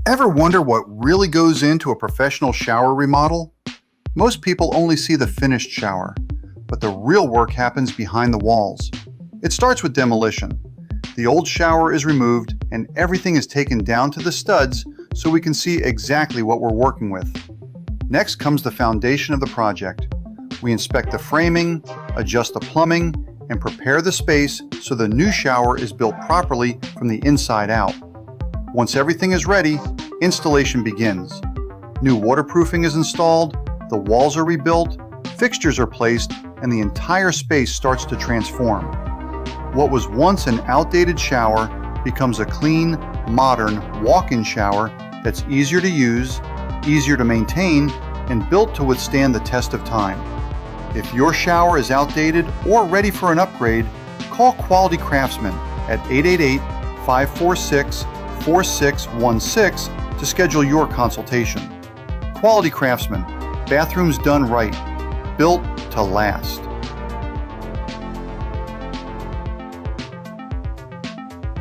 Ever wonder what really goes into a professional shower remodel? Most people only see the finished shower, but the real work happens behind the walls. It starts with demolition. The old shower is removed and everything is taken down to the studs so we can see exactly what we're working with. Next comes the foundation of the project. We inspect the framing, adjust the plumbing, and prepare the space so the new shower is built properly from the inside out. Once everything is ready, installation begins. New waterproofing is installed, the walls are rebuilt, fixtures are placed, and the entire space starts to transform. What was once an outdated shower becomes a clean, modern, walk-in shower that's easier to use, easier to maintain, and built to withstand the test of time. If your shower is outdated or ready for an upgrade, call Quality Craftsmen at 888-546-4616 to schedule your consultation. Quality Craftsmen, bathrooms done right, built to last.